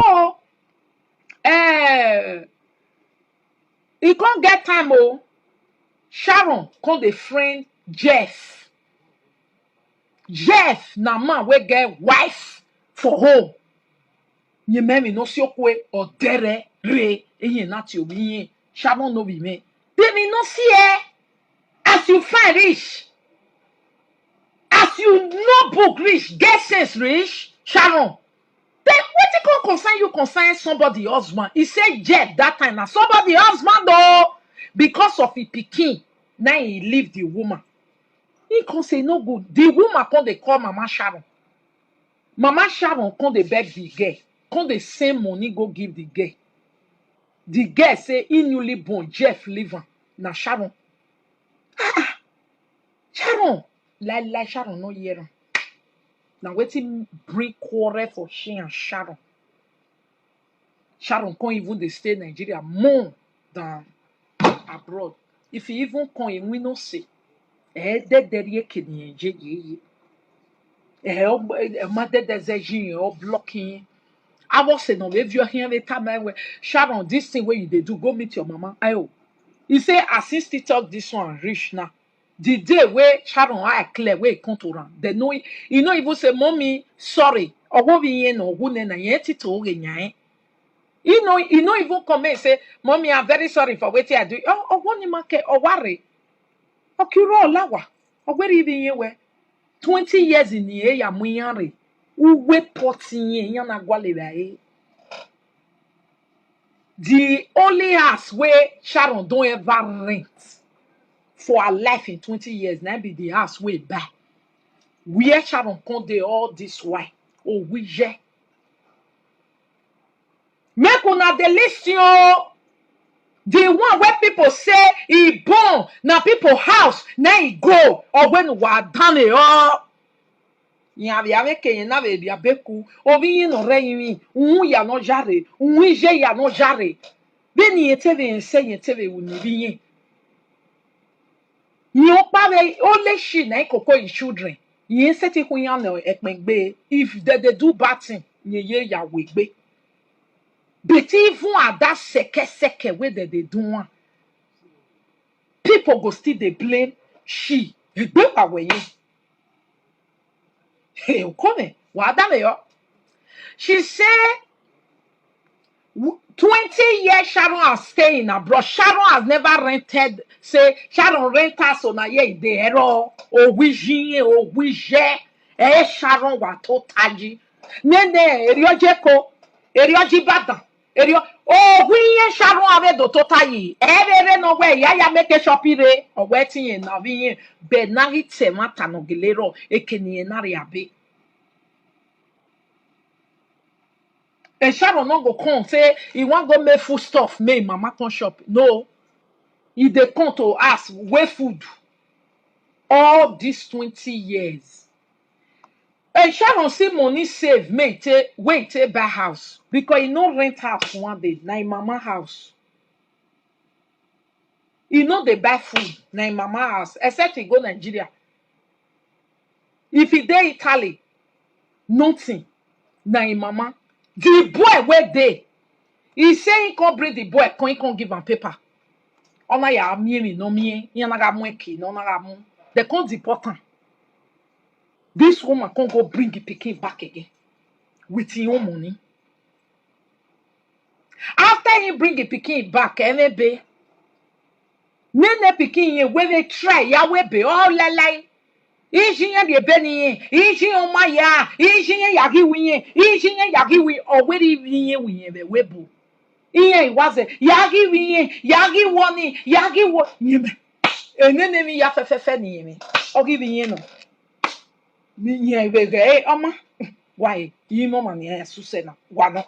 So, he can't get time. Oh, Sharon called a friend Jeff. Jeff, na man we get wife for home. Ye memi no si okwe or dere re eyin nati obi Sharon no be me. They me no see as you find rich, as you know book rich, get sense rich, Sharon. Then what it can concern you concern somebody husband? He said Jeff that time now somebody husband though because of his pikin. Now he leave the woman. He can say no good. The woman come they call Mama Sharon. Mama Sharon come they beg the girl. Come they send money go give the girl. The girl say he newly born Jeff leave am. Na Sharon. Sharon. Like Sharon no hear am. Now wetin bring quarrel for she and Sharon. Sharon can't even they stay in Nigeria more than abroad. If he even come, we no say. There can ye. Mother desert or blocking. I was saying, no, if you're here, time Sharon, this thing where you they do, go meet your mama. Ayo. He say, assist it talk this one rich now. The day where Sharon I clear where it come to run. They know you know even say, mommy, sorry. Or what we no who na yet to nyae. You know even come and say, mommy, I'm very sorry for what I do. Oh, one market or worry. Okuro lawa. Or where even you were 20 years in the year ya muyare. Uwe poti yana gwale. The only house where Sharon don't ever rent for her life in 20 years, now be the house way back. Where Sharon come dey all this while. Oh, we je. Make una dey listen o. The one where people say he born, na people house, na he go, or when we are done it all. Yave ke na be bia beku, obi yin no re yin, unu ya no jare, unu je ya no jare. Be ni etebe nse yetebe uni bi yin. Yin opa be only she na ikoko his children. Yin seti kun yan no ekpengbe. If they do bad thing, ye ya wegbe. But even at that seke where they do one, people go still they blame she. Egbe wa we yin. Hey, come wa da me yo. She say 20 years Sharon has staying abroad. Sharon has never rented. Say Sharon rent us on a year there. Oh, we Sharon wa to taji. Nene eriojeko, erioji badan, erio. Oh, we Sharon ave do to tayi. Ere no we ya make a shopire. Or waiting in navi. Benari temata no gilero. Ekeni enari abe. And Sharon not go come say he want go make food stuff. Make mama come shop. No, he dey come to ask where food all these 20 years. And Sharon see money save. Make wait buy house because he no rent house one day. Na him mama house. He no dey buy food. Na him mama house. Except he go Nigeria. If he dey Italy, nothing. Na him mama. The boy where dey. He say he can't bring the boy. He can't give him paper. Ona ya miemi no mie yana ga mweki no na ga mu they can't deport am. This woman can't go bring the pikin back again with him own money. After he bring the pikin back be nene pikin ye when they try ya we be all lalai Ishinya de beni Ishinya maya Ishinya yagi winye Ishinya yagi wi or where winye winye be webu Iye was it yagi winye yagi woni yagi wo nyeme enene mi ya fefefe ni mi o give yin no mi yin we ge oma why yi mo ma ni asu se na wa no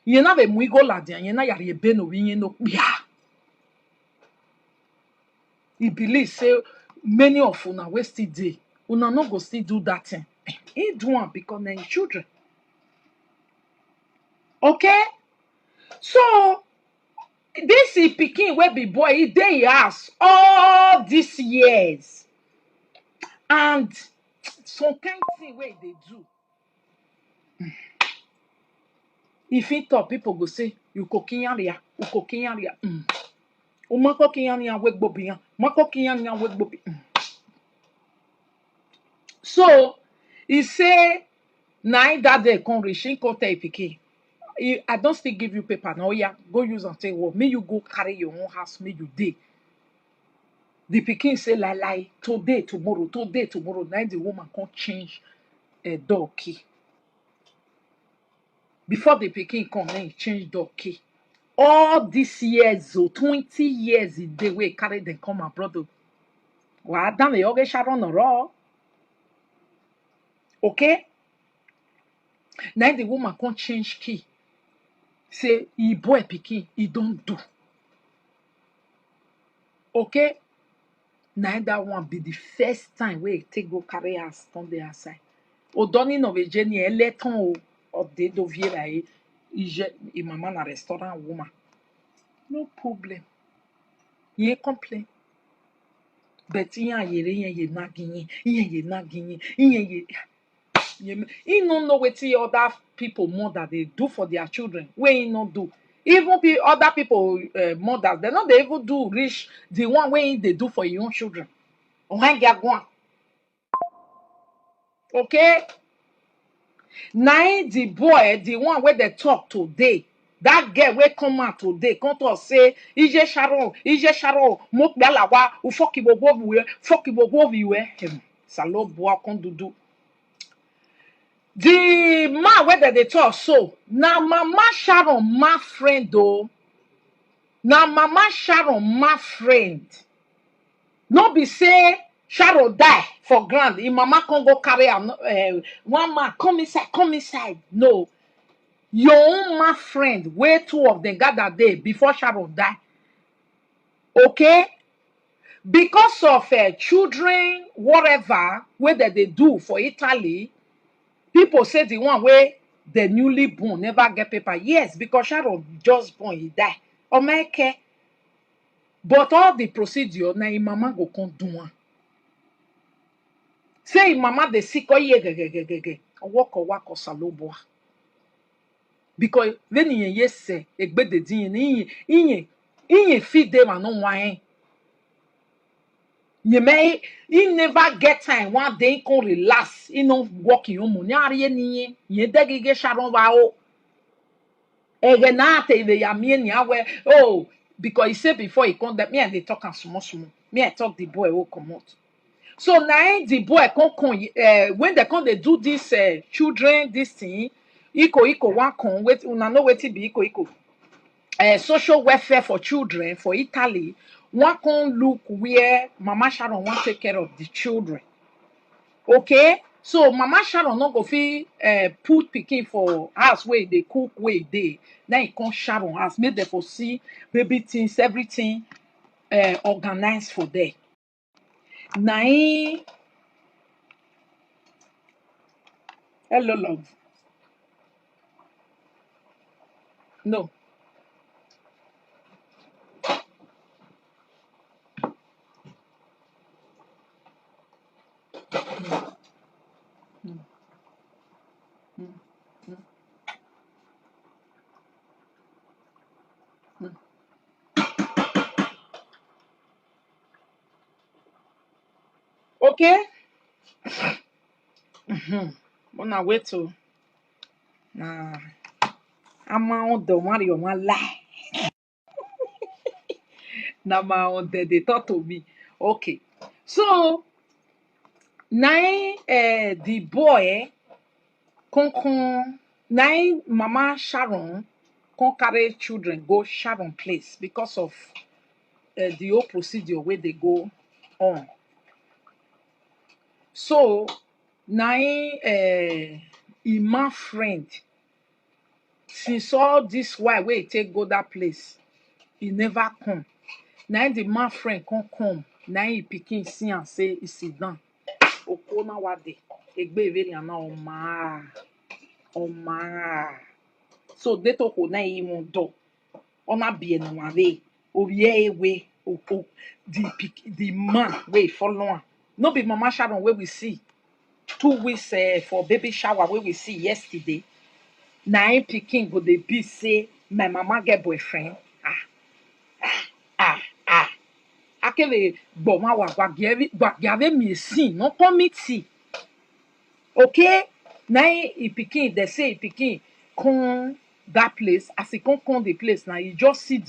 yin na be mu go la dia yin na yare ebe no wi yin no bia he believe say many of una we still dey una no go still do that thing he do am because na him children okay so this pikin wey be boy he dey house all these years and some kind thing wey they do If he talk, people go say, you cooking area, you cooking area. Umako kianya wek bobian, mako kianya wek bobi. So he say, nine that day come reach, he come tell pikin. I don't still give you paper now. Yeah, go use and say, well, may you go carry your own house, may you day. The pikin say lie today, tomorrow. Now the woman can't change a door key. Before the pikin come, then he change door key. All these years, 20 years, the way carry them come abroad. Well, done the yoga sharon or all. Okay? Now the woman can't change key. Say, he boy pikin, he don't do. Okay? Now that one be the first time where he take go carry us on the outside. Odoni no ve jeni eleton o de do viera e i mama na restaurant woman. No problem. Ye complain. But yan ye nagging, ye nagging, ye. He don't know what other people mother they do for their children. Where he not do. Even other people mothers, they not they even do reach the one way they do for your own children. When get one. Okay? Now the boy, the one where they talk today, that girl will come out today, come to us say, Ije Sharon, Mok Balawa, Ufoki Bobovi, Foki Bobovi, Salo Boa Kondudu. The man where they talk so, now Mama Sharon, my friend, though, now Mama Sharon, my friend, no be say, Sharon die for grand. If mama can't go carry one man, come inside. No. Your own my friend, where two of them gather there before Sharon die. Okay? Because of children, whatever, where they do for Italy, people say the one where the newly born never get paper. Yes, because Sharon just born, he die. Okay. But all the procedure, now your mama go come do one. Say your mama the sick or ye walk or saloboa. Because when you yes say a bed the din in feed them and no wine. You may he never get time one day can relax. He no work your money. Ye degige sharon wao. Egenate the yamien where oh because he said before he come that me and they talk and small. Me I talk the boy will come out. So now the boy when they come they do this children this thing. Iko one come wait una know wetin be iko. Social welfare for children for Italy, one can look where Mama Sharon want take care of the children. Okay, so Mama Sharon not go fit put pikin for house where they cook where they. Then he come Sharon house make them for see baby things everything organized for them. Na hello love no. Okay, wanna wait to na ama on the one lie. Na my own they talk to me. Okay. So now the boy con now Mama Sharon con carry children go Sharon place because of the whole procedure where they go on. So now my friend since all this while where he take go that place, he never come. Now the man friend come. Now he pikin see and say he sit down. Okona wade. Egbe everi ana ọma. So deto ko na imu do. Ona bie no wade. Owie ewe the man wey follow am. No be Mama Sharon wey we see 2 weeks for baby shower wey we see yesterday. na him pikin go dey be say my mama get boyfriend. Ah. Akele gbọ̀n wa gbagiave miesin no committee. Okay? Na him pikin dey say him pikin come that place. As he come the place, now he just see